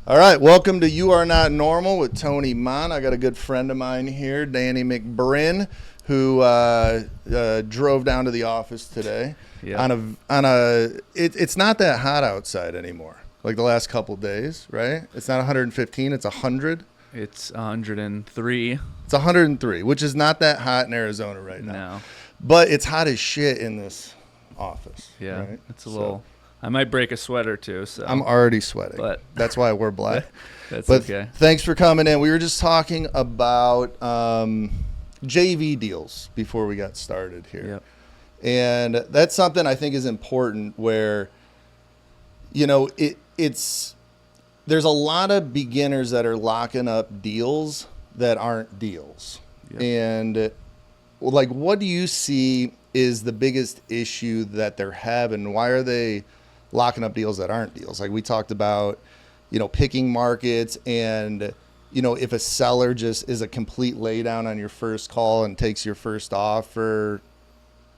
All right, welcome to You Are Not Normal with Tony Mont. I got a good friend of mine here, Danny McBrinn, who drove down to the office today. Yep. It's not that hot outside anymore, like the last couple of days, right? It's not 115, it's 100. It's 103. It's 103, which is not that hot in Arizona right now. No. But it's hot as shit in this office. Yeah, right? it's a little. I might break a sweater too. So I'm already sweating, but that's why I wear black. That's but okay. Thanks for coming in. We were just talking about JV deals before we got started here. Yep. And that's something I think is important where, there's a lot of beginners that are locking up deals that aren't deals. Yep. And what do you see is the biggest issue that they're having? Why are they locking up deals that aren't deals? Like we talked about, picking markets and, if a seller just is a complete laydown on your first call and takes your first offer,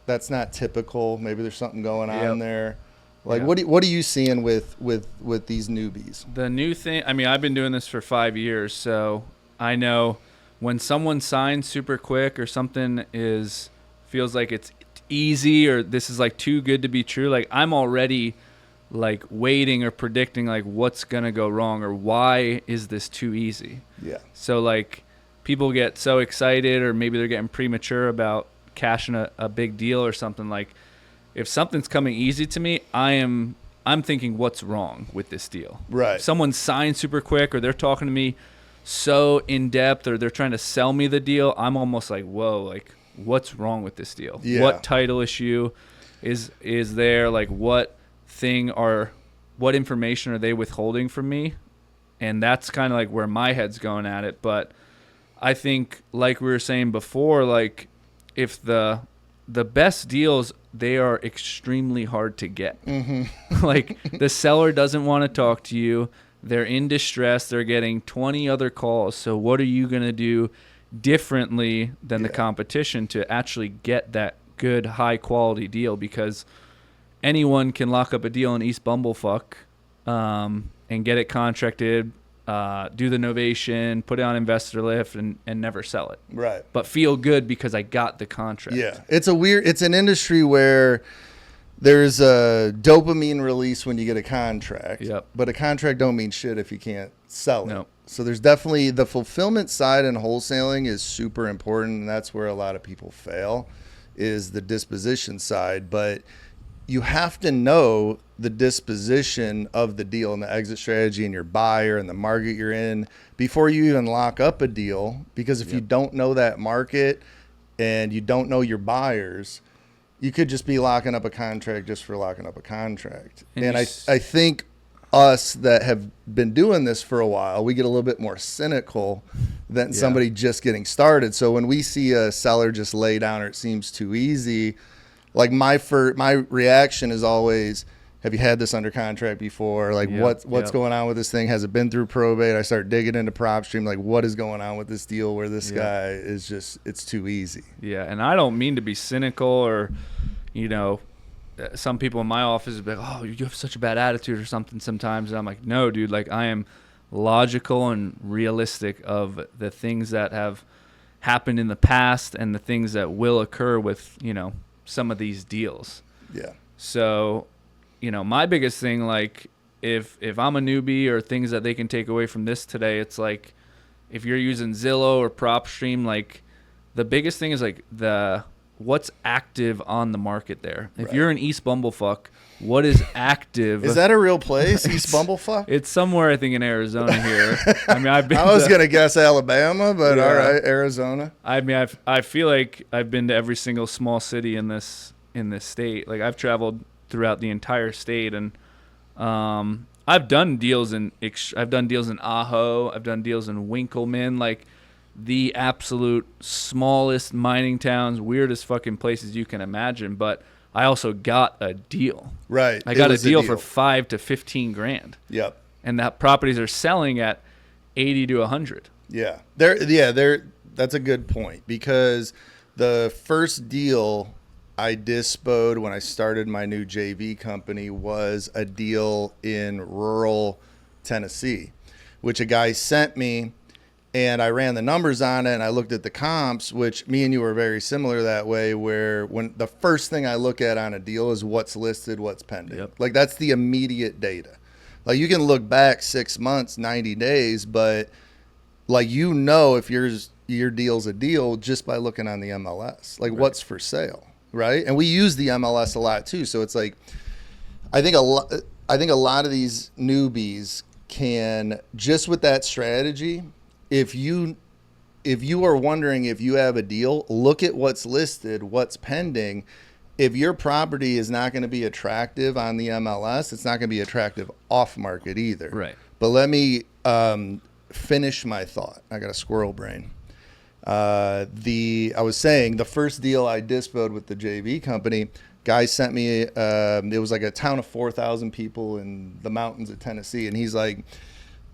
that's not typical. Maybe there's something going on there. Like, what are you seeing with these newbies? The new thing, I've been doing this for 5 years, so I know when someone signs super quick or something feels like it's easy or this is like too good to be true, like I'm already like waiting or predicting like what's gonna go wrong or why is this too easy. Yeah. So like people get so excited or maybe they're getting premature about cashing a big deal or something. Like if something's coming easy to me, I'm thinking what's wrong with this deal. Right. If someone signs super quick or they're talking to me so in depth or they're trying to sell me the deal, I'm almost like, whoa, like what's wrong with this deal? Yeah. What title issue is there? Like what information are they withholding from me? And that's kind of like where my head's going at it. But I think like we were saying before, like if the best deals, they are extremely hard to get. Mm-hmm. Like the seller doesn't want to talk to you. They're in distress. They're getting 20 other calls. So what are you going to do differently than the competition to actually get that good high quality deal? Because anyone can lock up a deal in East Bumblefuck and get it contracted, do the novation, put it on investor lift, and never sell it. Right. But feel good because I got the contract. Yeah. It's an industry where there's a dopamine release when you get a contract. Yep. But a contract don't mean shit if you can't sell it. Nope. So there's definitely the fulfillment side and wholesaling is super important, and that's where a lot of people fail is the disposition side. But you have to know the disposition of the deal and the exit strategy and your buyer and the market you're in before you even lock up a deal. Because if you don't know that market and you don't know your buyers, you could just be locking up a contract just for locking up a contract. And I think us that have been doing this for a while, we get a little bit more cynical than somebody just getting started. So when we see a seller just lay down or it seems too easy, like my reaction is always, have you had this under contract before? Like what's going on with this thing? Has it been through probate? I start digging into PropStream. Like what is going on with this deal where this guy is just, it's too easy. Yeah. And I don't mean to be cynical or, some people in my office would be like, oh, you have such a bad attitude or something sometimes. And I'm like, no, dude, like I am logical and realistic of the things that have happened in the past and the things that will occur with, some of these deals. Yeah. So, my biggest thing, like if I'm a newbie or things that they can take away from this today, it's like if you're using Zillow or PropStream, like the biggest thing is like what's active on the market there. If you're in East Bumblefuck, what is active? Is that a real place, East Bumblefuck? It's somewhere, I think, in Arizona here. I've been. I was going to guess Alabama, but all right, Arizona. I feel like I've been to every single small city in this state. Like I've traveled throughout the entire state, and I've done deals in Ajo. I've done deals in Winkleman, like the absolute smallest mining towns, weirdest fucking places you can imagine. But I also got a deal. Right. I got a deal for $5 to $15,000. Yep. And that properties are selling at 80 to 100. Yeah. That's a good point, because the first deal I dispoed when I started my new JV company was a deal in rural Tennessee. which a guy sent me, and I ran the numbers on it, and I looked at the comps, which me and you are very similar that way, where when the first thing I look at on a deal is what's listed, what's pending. Yep. Like, that's the immediate data. Like, you can look back 6 months, 90 days, but like, you know, if your deal's a deal just by looking on the MLS, like, what's for sale, right? And we use the MLS a lot too. So it's like, I think a lot of these newbies can, just with that strategy, if you are wondering if you have a deal, look at what's listed, what's pending. If your property is not going to be attractive on the MLS, it's not going to be attractive off market either. Right. But let me finish my thought. I got a squirrel brain. I was saying the first deal I dispoed with the JV company, guy sent me, it was like a town of 4,000 people in the mountains of Tennessee. And he's like,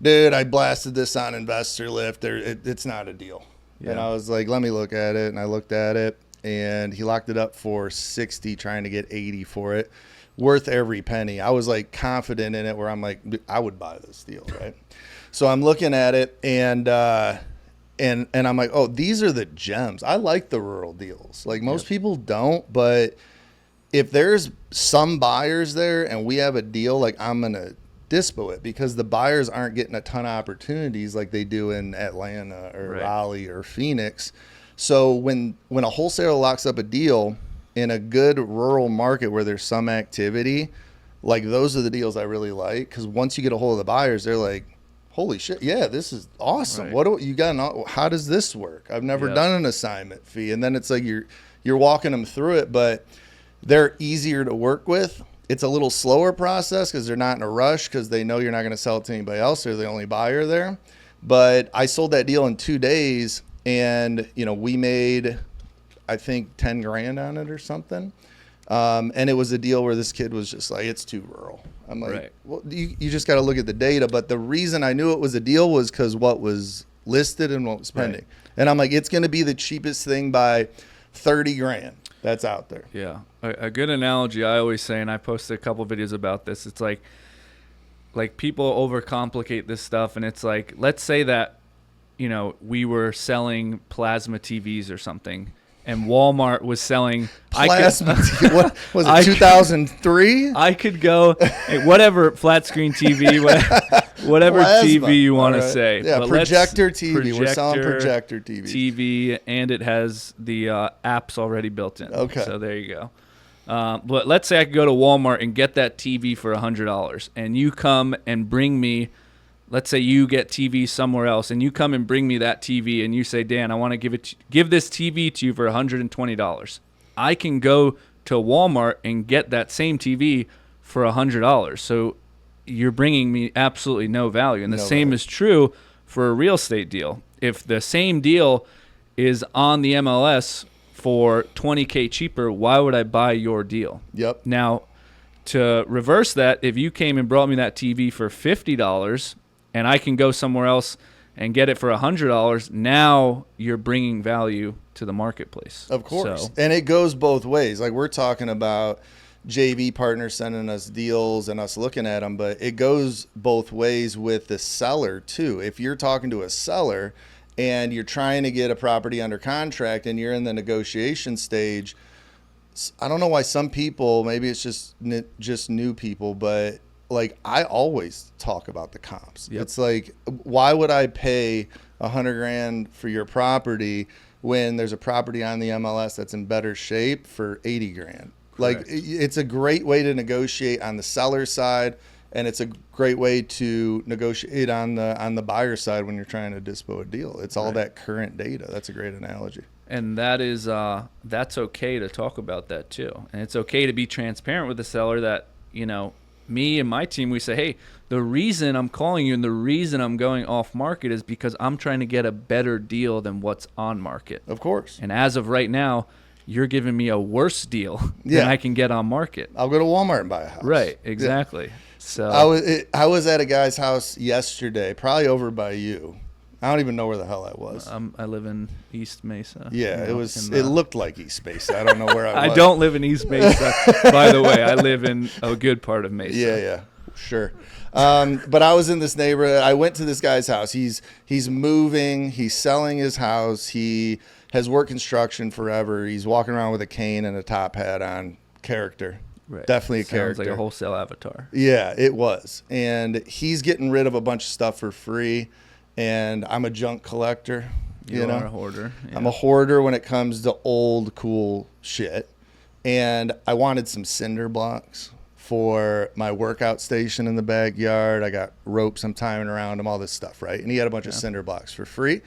dude, I blasted this on Investor Lift. It's not a deal. Yeah. And I was like, let me look at it. And I looked at it, and he locked it up for 60, trying to get 80 for it. Worth every penny. I was like confident in it, where I'm like, I would buy this deal, right? So I'm looking at it, and I'm like, oh, these are the gems. I like the rural deals. Like, most people don't, but if there's some buyers there and we have a deal, like, I'm going to dispo it, because the buyers aren't getting a ton of opportunities like they do in Atlanta or Raleigh or Phoenix. So when a wholesaler locks up a deal in a good rural market where there's some activity, like, those are the deals I really like, because once you get a hold of the buyers, they're like, holy shit, yeah, this is awesome. Right. What do you got? How does this work? I've never done an assignment fee. And then it's like you're walking them through it, but they're easier to work with. It's a little slower process because they're not in a rush, because they know you're not going to sell it to anybody else. They're the only buyer there. But I sold that deal in 2 days, and we made, I think, 10 grand on it or something. And it was a deal where this kid was just like, it's too rural. I'm like, well, you just got to look at the data. But the reason I knew it was a deal was because what was listed and what was pending. Right. And I'm like, it's going to be the cheapest thing by 30 grand that's out there. Yeah. A good analogy I always say, and I posted a couple videos about this, it's like people overcomplicate this stuff. And it's like, let's say that, we were selling plasma TVs or something, and Walmart was selling plasma. What was it? 2003. I could go whatever flat screen TV, whatever TV you want to say. Yeah, but projector TV. We're selling projector TV. TV, and it has the apps already built in. Okay. So there you go. But let's say I could go to Walmart and get that TV for $100, and you come and bring me. Let's say you get TV somewhere else, and you come and bring me that TV, and you say, Dan, I want to give this TV to you for $120. I can go to Walmart and get that same TV for $100. So you're bringing me absolutely no value. And the same is true for a real estate deal. If the same deal is on the MLS for $20K cheaper, why would I buy your deal? Yep. Now, to reverse that, if you came and brought me that TV for $50, and I can go somewhere else and get it for $100, now you're bringing value to the marketplace. Of course. So, and it goes both ways. Like, we're talking about JV partners sending us deals and us looking at them, but it goes both ways with the seller too. If you're talking to a seller and you're trying to get a property under contract and you're in the negotiation stage, I don't know why some people, maybe it's just new people, but like, I always talk about the comps. Yep. It's like, why would I pay $100,000 for your property when there's a property on the MLS that's in better shape for $80,000? Like, it's a great way to negotiate on the seller side, and it's a great way to negotiate on the buyer side when you're trying to dispo a deal. It's all that current data. That's a great analogy. And that is that's okay to talk about that too. And it's okay to be transparent with the seller that, me and my team, we say, hey, the reason I'm calling you and the reason I'm going off market is because I'm trying to get a better deal than what's on market. Of course. And as of right now, you're giving me a worse deal than I can get on market. I'll go to Walmart and buy a house. Right, exactly. Yeah. So I was at a guy's house yesterday, probably over by you. I don't even know where the hell I was. I live in East Mesa. Yeah, it was. It looked like East Mesa. I don't know where I was. I don't live in East Mesa, by the way. I live in a good part of Mesa. Yeah. Sure. But I was in this neighborhood. I went to this guy's house. He's moving. He's selling his house. He has worked construction forever. He's walking around with a cane and a top hat on. Character. Right. Definitely a character. Sounds like a wholesale avatar. Yeah, it was. And he's getting rid of a bunch of stuff for free. And I'm a junk collector. You know? Are a hoarder. Yeah. I'm a hoarder when it comes to old, cool shit. And I wanted some cinder blocks for my workout station in the backyard. I got ropes I'm tying around them, all this stuff, right? And he had a bunch of cinder blocks for free.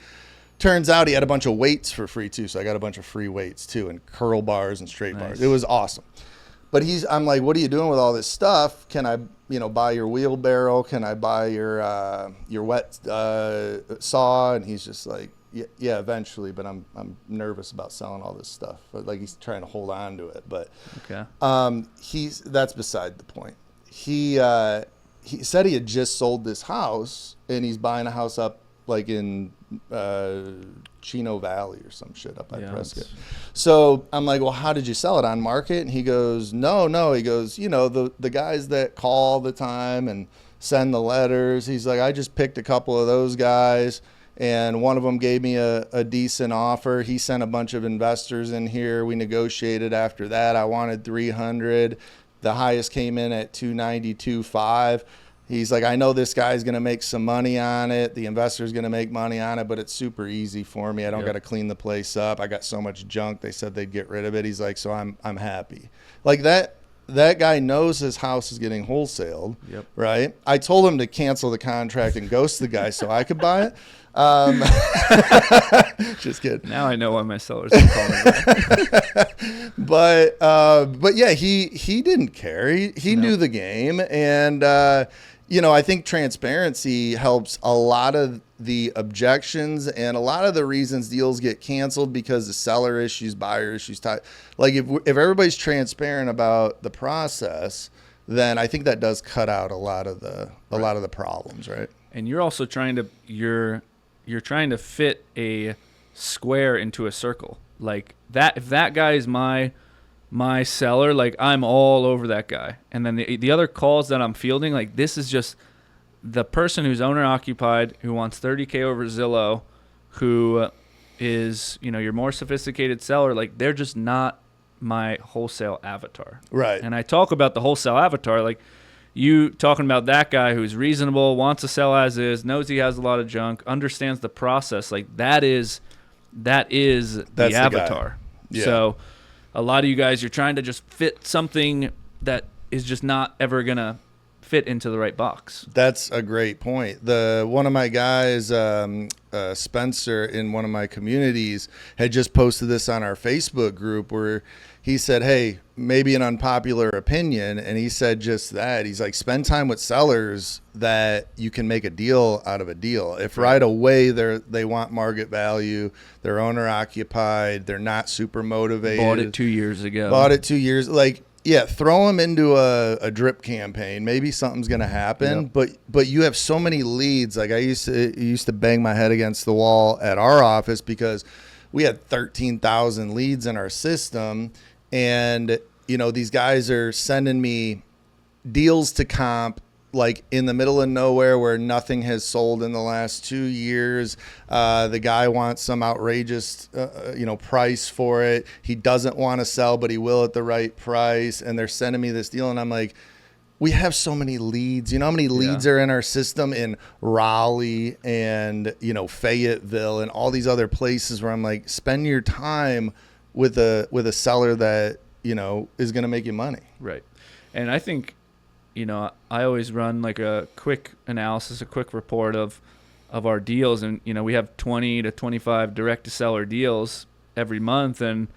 Turns out he had a bunch of weights for free too, so I got a bunch of free weights too, and curl bars and straight bars. It was awesome. But I'm like, what are you doing with all this stuff? Can I, buy your wheelbarrow? Can I buy your wet saw? And he's just like, yeah, eventually. But I'm nervous about selling all this stuff. But like he's trying to hold on to it. But okay, that's beside the point. He said he had just sold this house and he's buying a house up like in Chino Valley or some shit up by Prescott. So I'm like, well, how did you sell it, on market? And he goes, no. He goes, the guys that call all the time and send the letters. He's like, I just picked a couple of those guys, and one of them gave me a decent offer. He sent a bunch of investors in here. We negotiated after that. I wanted 300. The highest came in at 292.5. He's like, I know this guy's going to make some money on it. The investor's going to make money on it, but it's super easy for me. I don't got to clean the place up. I got so much junk. They said they'd get rid of it. He's like, so I'm happy. Like that guy knows his house is getting wholesaled, right? I told him to cancel the contract and ghost the guy so I could buy it. Just kidding. Now I know why my sellers are calling me. But yeah, he didn't care. He knew the game, and I think transparency helps a lot of the objections and a lot of the reasons deals get canceled because of seller issues, buyer issues. Like if everybody's transparent about the process, then I think that does cut out a lot of the problems, right? And you're also trying to you're trying to fit a square into a circle. Like that, if that guy is my seller, like I'm all over that guy. And then the other calls that I'm fielding, like this is just the person who's owner occupied, who wants 30K over Zillow, who is, your more sophisticated seller. Like they're just not my wholesale avatar. Right. And I talk about the wholesale avatar, like you talking about that guy who's reasonable, wants to sell as is, knows he has a lot of junk, understands the process. Like that is the avatar. Yeah. So a lot of you guys, you're trying to just fit something that is just not ever going to fit into the right box. That's a great point. One of my guys, Spencer, in one of my communities, had just posted this on our Facebook group where he said, hey, maybe an unpopular opinion. And he said just that. He's like, spend time with sellers that you can make a deal out of a deal. If right away they want market value, they're owner occupied, they're not super motivated. Bought it 2 years ago. Like, yeah, throw them into a drip campaign. Maybe something's going to happen, but you have so many leads. Like I used to bang my head against the wall at our office because we had 13,000 leads in our system. And, these guys are sending me deals to comp like in the middle of nowhere where nothing has sold in the last 2 years. The guy wants some outrageous, price for it. He doesn't want to sell, but he will at the right price. And they're sending me this deal. And I'm like, we have so many leads. You know how many leads are in our system in Raleigh and, Fayetteville and all these other places where I'm like, spend your time with a seller that, is going to make you money. Right. And I think, I always run like a quick analysis, a quick report of our deals. And, we have 20 to 25 direct to seller deals every month. And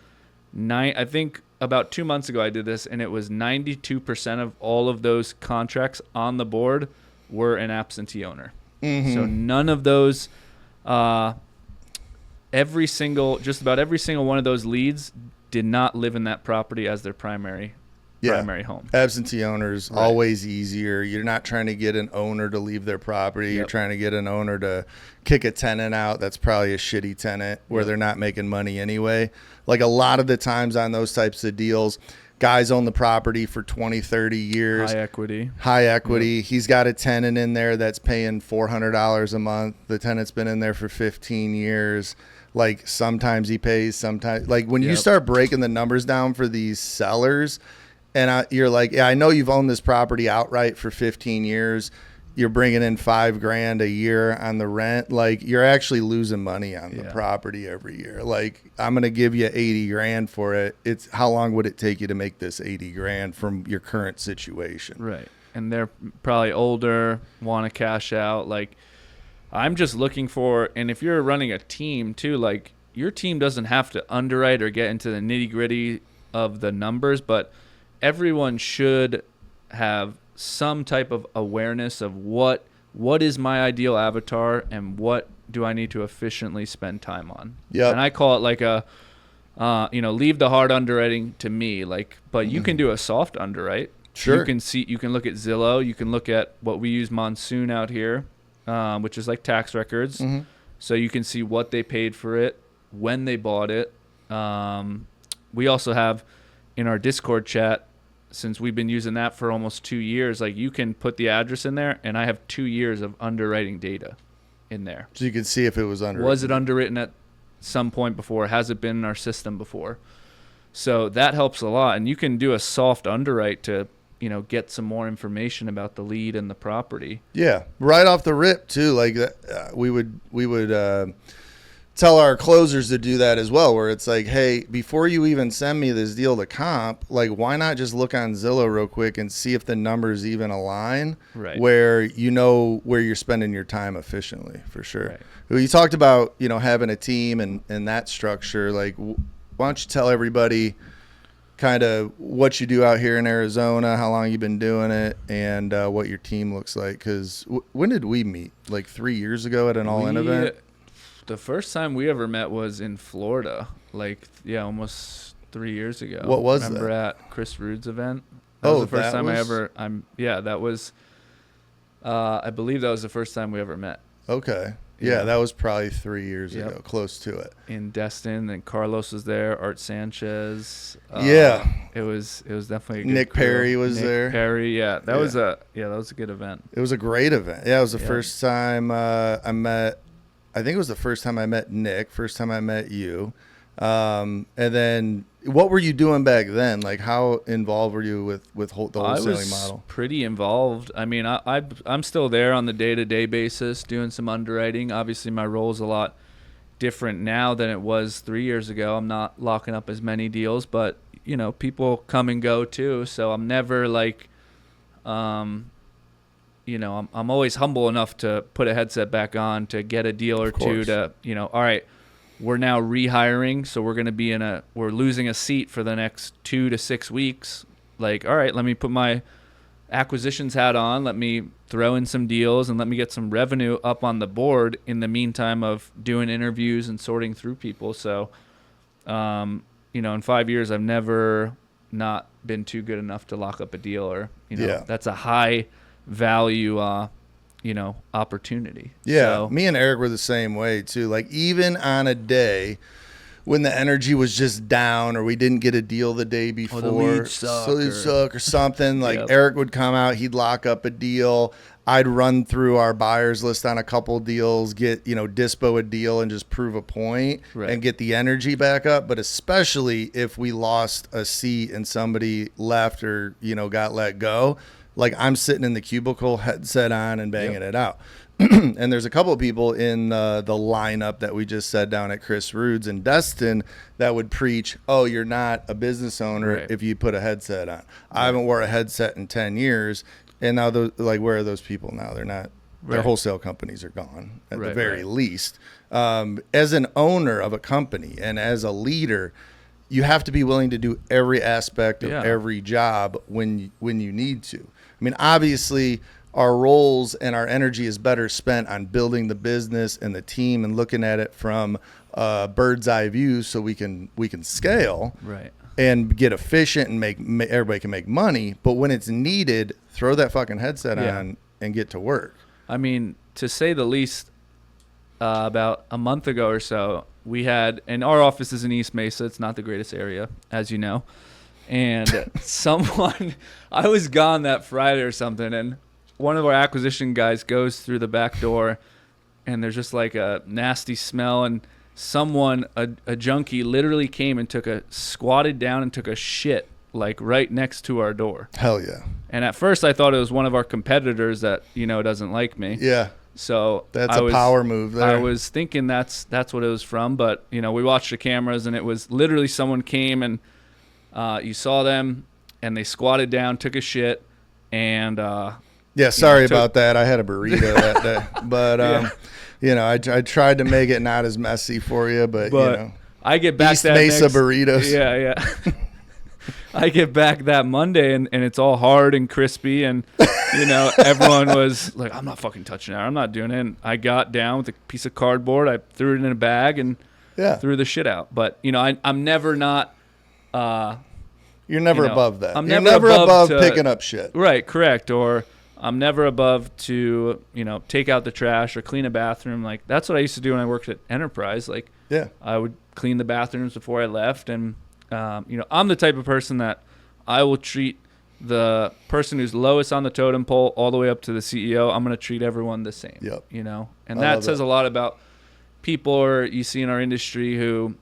I think about 2 months ago I did this, and it was 92% of all of those contracts on the board were an absentee owner. Mm-hmm. So none of those, just about every single one of those leads did not live in that property as their primary home. Absentee owners, always easier. You're not trying to get an owner to leave their property. You're trying to get an owner to kick a tenant out. That's probably a shitty tenant where they're not making money anyway. Like a lot of the times on those types of deals, Guys own the property for 20, 30 years. High equity. High equity. Yep. He's got a tenant in there that's paying $400 a month. The tenant's been in there for 15 years. Like sometimes he pays, sometimes like when you start breaking the numbers down for these sellers and you're like, yeah, I know you've owned this property outright for 15 years. You're bringing in $5,000 a year on the rent. Like you're actually losing money on the property every year. Like I'm going to give you $80,000 for it. It's how long would it take you to make this $80,000 from your current situation? Right. And they're probably older, want to cash out. Like I'm just looking for, and if you're running a team too, like your team doesn't have to underwrite or get into the nitty gritty of the numbers, but everyone should have some type of awareness of what is my ideal avatar and what do I need to efficiently spend time on. Yeah. And I call it like a, leave the hard underwriting to me. Like, but you can do a soft underwrite. Sure. You can look at Zillow. You can look at what we use Monsoon out here. Which is like tax records. Mm-hmm. So you can see what they paid for it, when they bought it. We also have in our Discord chat, since we've been using that for almost 2 years, like you can put the address in there, and I have 2 years of underwriting data in there. So you can see if it was underwritten. Was it underwritten at some point before? Has it been in our system before? So that helps a lot. And you can do a soft underwrite to get some more information about the lead and the property. Yeah, right off the rip too. Like we would tell our closers to do that as well, where it's like, hey, before you even send me this deal to comp, like why not just look on Zillow real quick and see if the numbers even align, right? Where you know where you're spending your time efficiently, for sure. Right. Well, you talked about having a team and that structure. Like, why don't you tell everybody kind of what you do out here in Arizona, how long you've been doing it, and what your team looks like. Because when did we meet? Like 3 years ago at an all-in event? The first time we ever met was in Florida, almost 3 years ago. What was that? Remember at Chris Rude's event? That was the first time I ever. That was. I believe that was the first time we ever met. Okay. Yeah, that was probably 3 years ago, close to it. In Destin, and Carlos was there, Art Sanchez. It was definitely a good Nick crew. Perry was there. Nick Perry, that was a good event. It was a great event. Yeah, it was the first time I met. I think it was the first time I met Nick. First time I met you. And then, what were you doing back then? Like, how involved were you with the wholesaling model? Pretty involved. I mean, I'm still there on the day-to-day basis doing some underwriting. Obviously, my role is a lot different now than it was 3 years ago. I'm not locking up as many deals, but people come and go too. So I'm never like, I'm always humble enough to put a headset back on to get a deal or two to, all right, we're now rehiring, so we're going to be we're losing a seat for the next 2 to 6 weeks. Like, all right, let me put my acquisitions hat on, let me throw in some deals, and let me get some revenue up on the board in the meantime of doing interviews and sorting through people. So, in 5 years, I've never not been too good enough to lock up a deal, or, that's a high value opportunity. Yeah, so, me and Eric were the same way too. Like, even on a day when the energy was just down, or we didn't get a deal the day before, the leads suck or something, like Eric would come out, he'd lock up a deal. I'd run through our buyers list on a couple deals, get dispo a deal and just prove a point and get the energy back up. But especially if we lost a seat and somebody left or got let go, like, I'm sitting in the cubicle, headset on, and banging it out. And there's a couple of people in the lineup that we just said down at Chris Rude's in Destin that would preach, oh, you're not a business owner if you put a headset on. I haven't wore a headset in 10 years. And now, where are those people now? They're not. Their wholesale companies are gone at the very least. As an owner of a company and as a leader, you have to be willing to do every aspect of every job when you need to. I mean, obviously, our roles and our energy is better spent on building the business and the team and looking at it from a bird's eye view, so we can scale and get efficient and everybody can make money. But when it's needed, throw that fucking headset on and get to work. I mean, to say the least, about a month ago or so, we had, and our office is in East Mesa. It's not the greatest area, as you know. And someone, I was gone that Friday or something, and one of our acquisition guys goes through the back door, and there's just like a nasty smell, and someone, a junkie, literally came and squatted down and took a shit like right next to our door. Hell yeah. And at first I thought it was one of our competitors that, doesn't like me. Yeah. So that's a power move there. I was thinking that's what it was from, but we watched the cameras, and it was literally someone came and you saw them, and they squatted down, took a shit, and yeah, sorry about that. I had a burrito that day, but I tried to make it not as messy for you, but I get back East Mesa burritos. Yeah. I get back that Monday, and it's all hard and crispy, and everyone was like, I'm not fucking touching that. I'm not doing it. And I got down with a piece of cardboard. I threw it in a bag and threw the shit out. But, I'm never not. You're never above that. I'm You're never above picking up shit. Right, correct. Or I'm never above to, take out the trash or clean a bathroom. Like, that's what I used to do when I worked at Enterprise. Like, I would clean the bathrooms before I left. And, I'm the type of person that I will treat the person who's lowest on the totem pole all the way up to the CEO. I'm going to treat everyone the same. Yep. And that says a lot about people you see in our industry who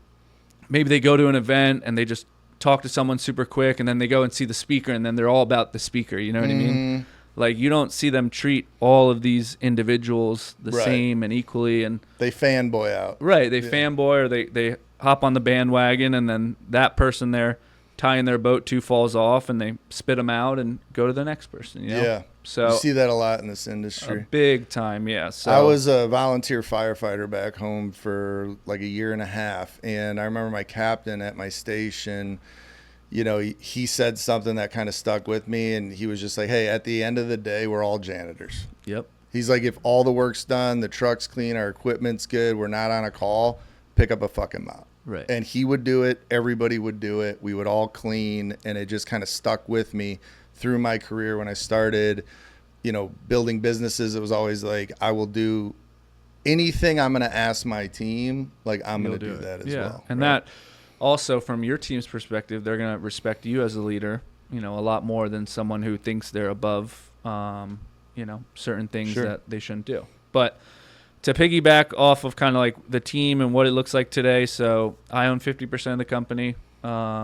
maybe they go to an event and they just talk to someone super quick, and then they go and see the speaker, and then they're all about the speaker. You know what I mean? Like, you don't see them treat all of these individuals the same and equally. And they fanboy out. Right. They fanboy, or they hop on the bandwagon, and then that person they're tying their boat to falls off, and they spit them out and go to the next person. Yeah. So you see that a lot in this industry. Big time, yeah. So I was a volunteer firefighter back home for like a year and a half, and I remember my captain at my station, he said something that kind of stuck with me, and he was just like, hey, at the end of the day, we're all janitors. Yep. He's like, if all the work's done, the truck's clean, our equipment's good, we're not on a call, pick up a fucking mop. Right. And he would do it. Everybody would do it. We would all clean, and it just kind of stuck with me through my career. When I started, building businesses, it was always like, I will do anything I'm going to ask my team. Like, I'm going to do that as well. And that also, from your team's perspective, they're going to respect you as a leader, a lot more than someone who thinks they're above, certain things that they shouldn't do. But to piggyback off of kind of like the team and what it looks like today, so I own 50% of the company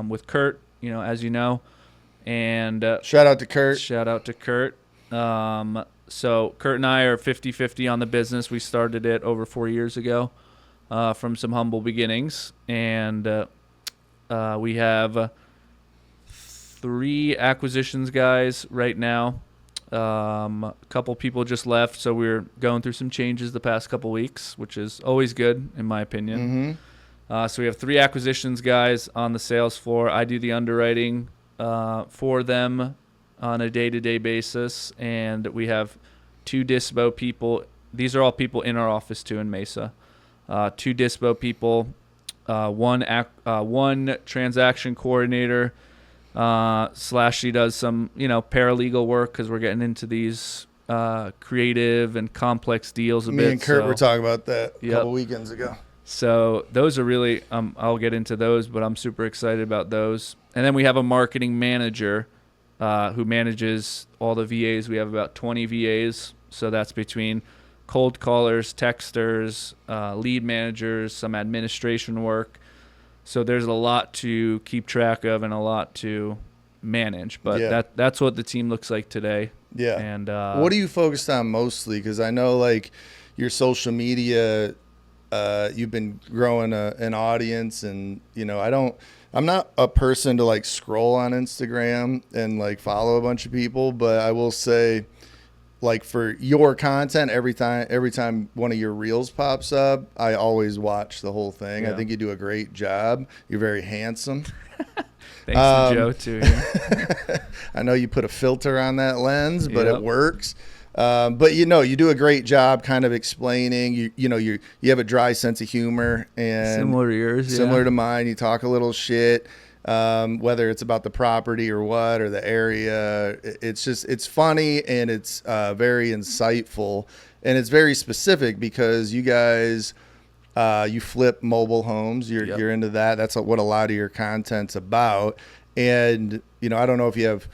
with Kurt, as you know. And shout out to Kurt. So Kurt and I are 50-50 on the business. We started it over 4 years ago from some humble beginnings. And we have 3 acquisitions guys right now. A couple people just left, so we're going through some changes the past couple weeks, which is always good in my opinion. So we have 3 acquisitions guys on the sales floor. I do the underwriting for them on a day-to-day basis, and we have 2 dispo people. These are all people in our office too in Mesa. 2 dispo people, one transaction coordinator. She does some, paralegal work because we're getting into these creative and complex deals a bit. Me and Kurt were talking about that a couple weekends ago. So those are really, I'll get into those, but I'm super excited about those. And then we have a marketing manager who manages all the VAs. We have about 20 VAs. So that's between cold callers, texters, lead managers, some administration work. So there's a lot to keep track of and a lot to manage, but that's what the team looks like today. Yeah. And what are you focused on mostly? Because I know like your social media, you've been growing an audience, and I'm not a person to like scroll on Instagram and like follow a bunch of people, but I will say, like, for your content, every time one of your reels pops up, I always watch the whole thing. I think you do a great job. You're very handsome. Thanks to Joe too. Yeah. I know you put a filter on that lens, but it works. But you do a great job kind of explaining. You have a dry sense of humor, and similar to mine. You talk a little shit. Whether it's about the property or the area, it's funny, and it's very insightful, and it's very specific because you guys, you flip mobile homes. You're into that. That's what a lot of your content's about. And, you know, I don't know if you have,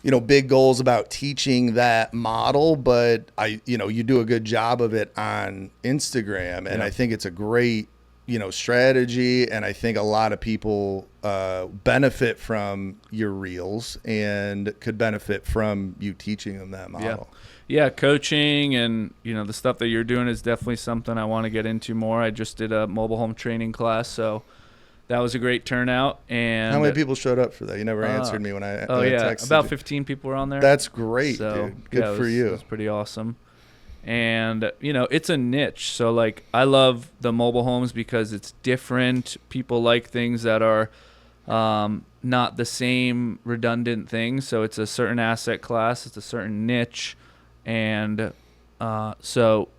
you know, big goals about teaching that model, but you do a good job of it on Instagram. And I think it's a great, you know, strategy. And I think a lot of people benefit from your reels and could benefit from you teaching them that model. Yeah, coaching and, you know, the stuff that you're doing is definitely something I want to get into more. I just did a mobile home training class, so that was a great turnout. And how many people showed up for that? You never answered me when I texted about you. 15 people were on there. That's great, so, dude. Good for you. It was pretty awesome. And, you know, it's a niche. So, like, I love the mobile homes because it's different. People like things that are not the same redundant things. So it's a certain asset class. It's a certain niche. And so,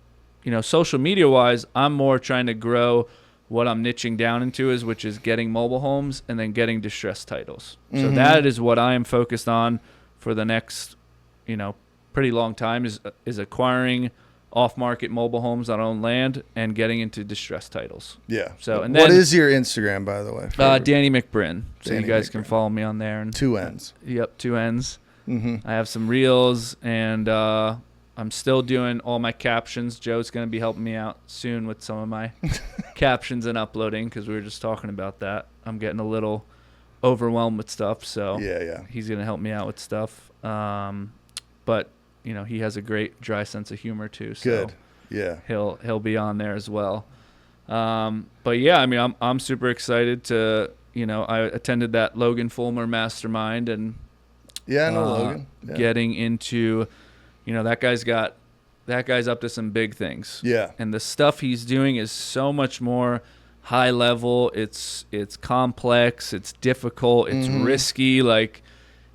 you know, social media-wise, I'm more trying to grow what I'm niching down into which is getting mobile homes and then getting distressed titles. Mm-hmm. So that is what I am focused on for the next, you know, pretty long time is acquiring off-market mobile homes on owned land and getting into distressed titles. Yeah. So and what then, is your Instagram, by the way? Danny McBrinn. So Danny you guys McBrinn. can follow me on there. And 2 N's. Yep, 2 N's. Mm-hmm. I have some reels, and I'm still doing all my captions. Joe's going to be helping me out soon with some of my captions and uploading because we were just talking about that. I'm getting a little overwhelmed with stuff, so he's going to help me out with stuff. But you know, he has a great dry sense of humor too. So good. Yeah. He'll be on there as well. But yeah, I mean, I'm super excited to, you know, I attended that Logan Fulmer mastermind and I know Logan. Yeah. Getting into, you know, that guy's up to some big things. Yeah. And the stuff he's doing is so much more high level. It's complex. It's difficult. It's risky. Like,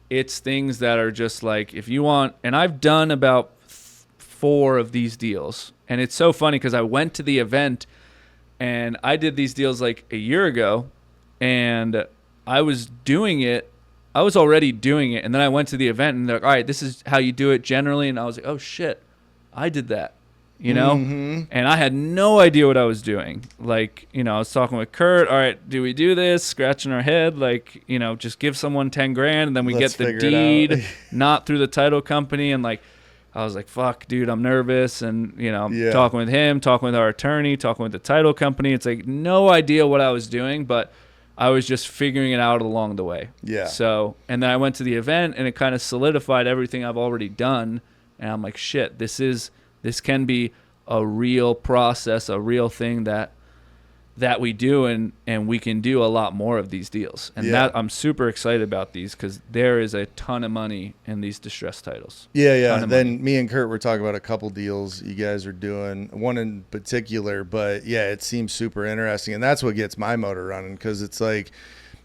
it's things that are just like, if you want, and I've done about 4 of these deals. And it's so funny because I went to the event and I did these deals like a year ago and I was already doing it. And then I went to the event and they're like, all right, this is how you do it generally. And I was like, oh shit, I did that, you know? And I had no idea what I was doing. Like, you know, I was talking with Kurt. All right, do we do this? Scratching our head. Like, you know, just give someone 10 grand and then we get the deed, not through the title company. And like, I was like, fuck, dude, I'm nervous. And, you know, I'm talking with him, talking with our attorney, talking with the title company. It's like no idea what I was doing, but I was just figuring it out along the way. Yeah. So, and then I went to the event and it kind of solidified everything I've already done. And I'm like, shit, this can be a real process, a real thing that we do, and we can do a lot more of these deals. And that I'm super excited about these because there is a ton of money in these distressed titles. Yeah. Then me and Kurt were talking about a couple deals you guys are doing, one in particular, but yeah, it seems super interesting. And that's what gets my motor running because it's like,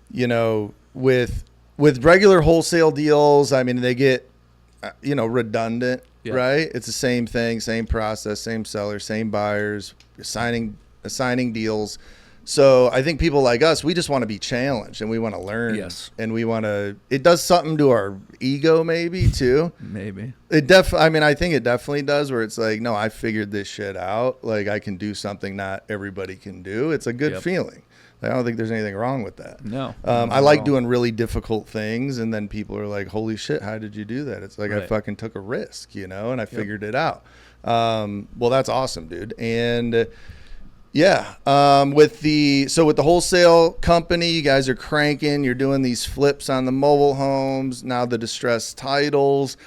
you know, with regular wholesale deals, I mean, they get, you know, redundant, right? It's the same thing, same process, same seller, same buyers, assigning deals. So I think people like us, we just want to be challenged and we want to learn. Yes. And we want to, it does something to our ego maybe too. Maybe. I think it definitely does where it's like, no, I figured this shit out. Like I can do something not everybody can do. It's a good feeling. Like, I don't think there's anything wrong with that. No. I like doing really difficult things and then people are like, holy shit, how did you do that? It's like, I fucking took a risk, you know, and I figured it out. Well, that's awesome, dude. And with the wholesale company, you guys are cranking, you're doing these flips on the mobile homes, now the distressed titles.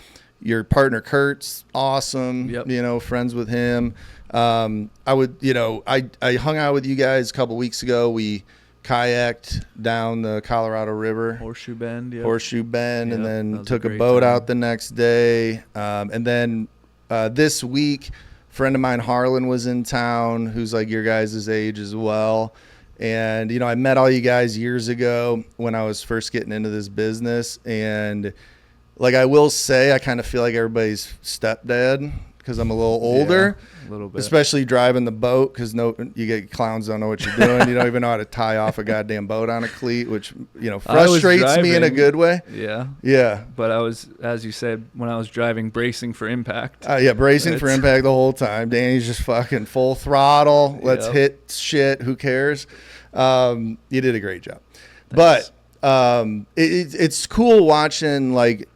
Your partner Kurt's awesome. You know, friends with him. I hung out with you guys a couple weeks ago. We kayaked down the Colorado River, Horseshoe Bend, and then took a boat out the next day. And then this week, a friend of mine, Harlan, was in town, who's like your guys' age as well. And, you know, I met all you guys years ago when I was first getting into this business. And, like, I will say, I kind of feel like everybody's stepdad because I'm a little older. A little bit. Especially driving the boat because you get clowns don't know what you're doing. You don't even know how to tie off a goddamn boat on a cleat, which, you know, frustrates me in a good way. Yeah. But I was, as you said, when I was driving, bracing for impact. Bracing for impact the whole time. Danny's just fucking full throttle. Let's hit shit. Who cares? You did a great job. Thanks. It's cool watching, like,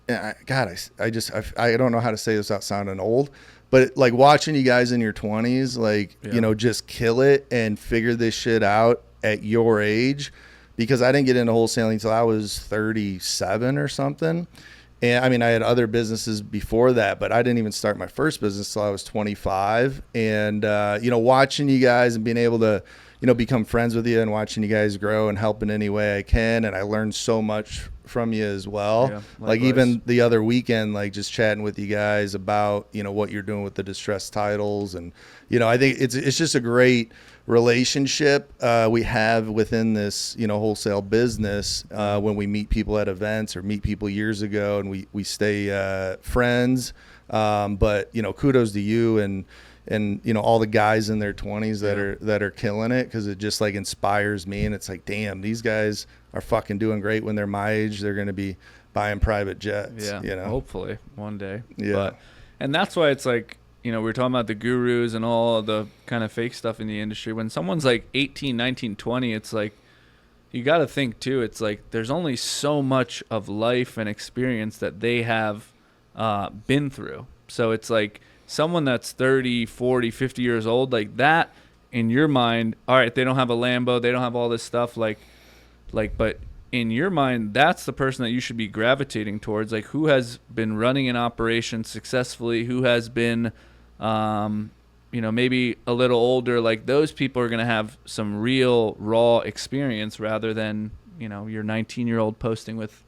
God, I don't know how to say this without sounding old, but like watching you guys in your 20s, like, just kill it and figure this shit out at your age, because I didn't get into wholesaling until I was 37 or something. And I mean, I had other businesses before that, but I didn't even start my first business till I was 25. And, watching you guys and being able to, become friends with you and watching you guys grow and help in any way I can. And I learned so much from you as well. Yeah, like even the other weekend, like just chatting with you guys about, what you're doing with the distressed titles. And, I think it's just a great relationship we have within this, wholesale business when we meet people at events or meet people years ago, and we stay friends. But, kudos to you and all the guys in their 20s that are killing it, because it just like inspires me. And it's like, damn, these guys are fucking doing great. When they're my age, they're going to be buying private jets. Hopefully one day. Yeah. And that's why it's like, we were talking about the gurus and all the kind of fake stuff in the industry. When someone's like 18, 19, 20, it's like, you got to think too, it's like there's only so much of life and experience that they have been through. So it's like someone that's 30, 40, 50 years old, like that in your mind, all right, they don't have a Lambo, they don't have all this stuff, but in your mind, that's the person that you should be gravitating towards. Like, who has been running an operation successfully, who has been, maybe a little older. Like, those people are going to have some real raw experience rather than, your 19-year-old posting with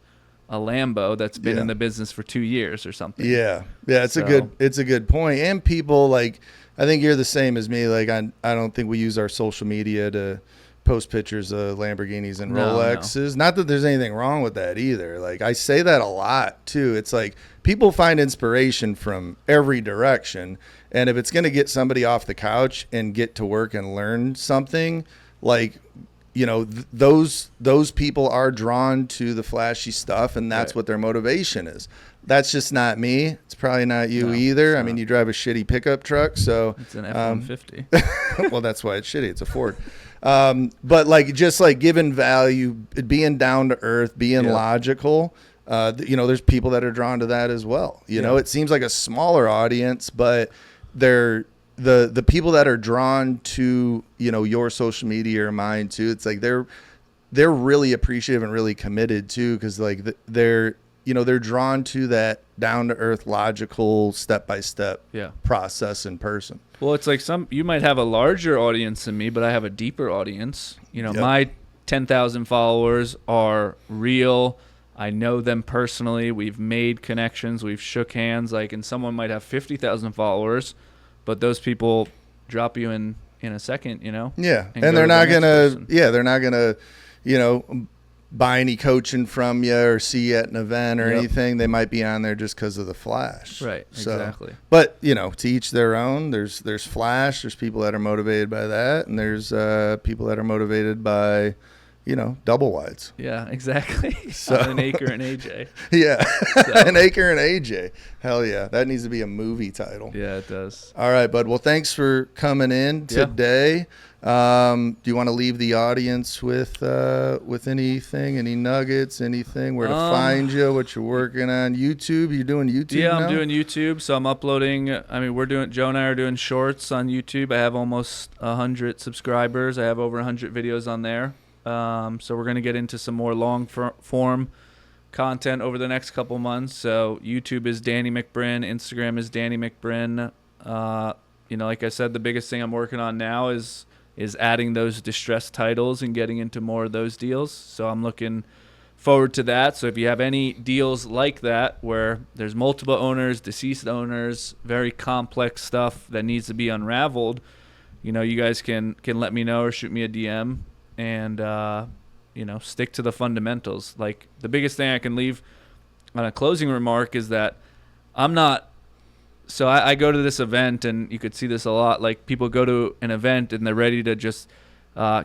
a Lambo that's been in the business for 2 years or something. Yeah. It's a good point. And people, like, I think you're the same as me. Like, I don't think we use our social media to post pictures of Lamborghinis and Rolexes. No. Not that there's anything wrong with that either. Like, I say that a lot too. It's like people find inspiration from every direction. And if it's going to get somebody off the couch and get to work and learn something, like, those people are drawn to the flashy stuff, and that's what their motivation is. That's just not me. It's probably not you either. I mean, you drive a shitty pickup truck, so it's an F-150. Well, that's why it's shitty. It's a Ford. But like, just like giving value, being down to earth, being logical. There's people that are drawn to that as well. It seems like a smaller audience, but they're the people that are drawn to your social media or mine too. It's like they're really appreciative and really committed too, because like they're drawn to that down to earth, logical, step by step process in person. Well, it's like you might have a larger audience than me, but I have a deeper audience. My 10,000 followers are real. I know them personally. We've made connections. We've shook hands. Like, and someone might have 50,000 followers, but those people drop you in a second, Yeah. And they're not gonna buy any coaching from you or see you at an event or anything. They might be on there just because of the flash. Right. Exactly. But to each their own. There's flash. There's people that are motivated by that, and there's people that are motivated by double wides. Yeah, exactly. So an Acre and AJ. Yeah, an Acre and AJ. Hell yeah, that needs to be a movie title. Yeah, it does. All right, bud. Well, thanks for coming in today. Do you want to leave the audience with anything, any nuggets, anything, where to find you, what you're working on? YouTube? You doing YouTube? Yeah, now? I'm doing YouTube. So I'm uploading. I mean, Joe and I are doing shorts on YouTube. I have almost 100 subscribers. I have over 100 videos on there. So we're going to get into some more long form content over the next couple months. So YouTube is Danny McBrinn. Instagram is Danny McBrinn. Like I said, the biggest thing I'm working on now is adding those distressed titles and getting into more of those deals. So I'm looking forward to that. So if you have any deals like that where there's multiple owners, deceased owners, very complex stuff that needs to be unraveled, you guys can let me know or shoot me a DM. And, stick to the fundamentals. Like, the biggest thing I can leave on a closing remark is that I go to this event, and you could see this a lot. Like, people go to an event and they're ready to just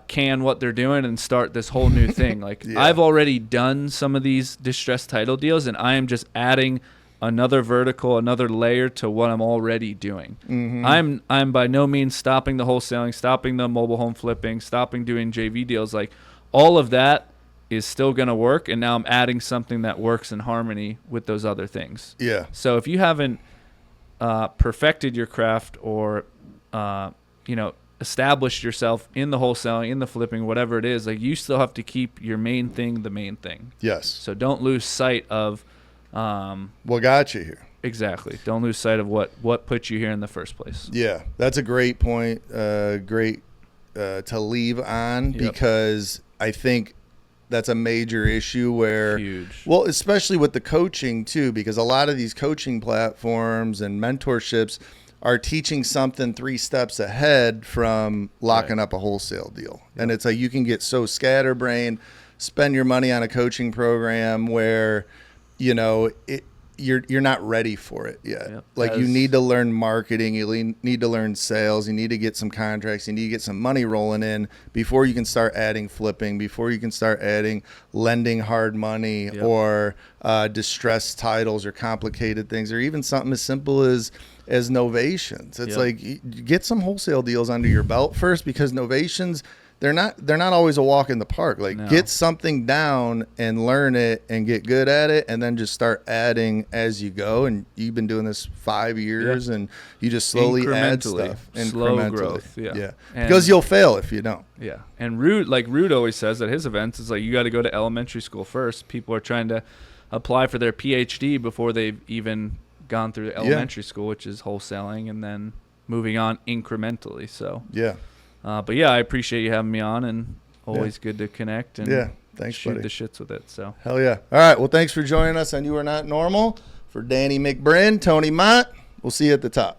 can what they're doing and start this whole new thing. Like, I've already done some of these distressed title deals, and I am just adding another vertical, another layer to what I'm already doing. Mm-hmm. I'm by no means stopping the wholesaling, stopping the mobile home flipping, stopping doing JV deals. Like, all of that is still going to work, and now I'm adding something that works in harmony with those other things. Yeah. So if you haven't perfected your craft or established yourself in the wholesaling, in the flipping, whatever it is, like you still have to keep your main thing the main thing. Yes. So don't lose sight of what got you here. Exactly. Don't lose sight of what put you here in the first place. Yeah, that's a great point. Great to leave on, because I think that's a major issue where, huge. Well, especially with the coaching too, because a lot of these coaching platforms and mentorships are teaching something 3 steps ahead from locking up a wholesale deal. Yep. And it's like you can get so scatterbrained, spend your money on a coaching program where, you're not ready for it yet. Yep. Like you need to learn marketing, you need to learn sales, you need to get some contracts, you need to get some money rolling in before you can start adding flipping, before you can start adding lending hard money or distressed titles or complicated things, or even something as simple as novations. It's like get some wholesale deals under your belt first, because novations, they're not always a walk in the park. Like get something down and learn it and get good at it, and then just start adding as you go. And you've been doing this 5 years, and you just slowly add stuff. Slow growth. Yeah. Because you'll fail if you don't. Yeah. And Rude always says at his events, it's like you got to go to elementary school first. People are trying to apply for their PhD before they've even gone through elementary school, which is wholesaling, and then moving on incrementally. So but I appreciate you having me on, and always good to connect and thanks, shoot buddy. the shits with it. So hell yeah. All right, well, thanks for joining us on You Are Not Normal. For Danny McBrinn, Tony Mont, we'll see you at the top.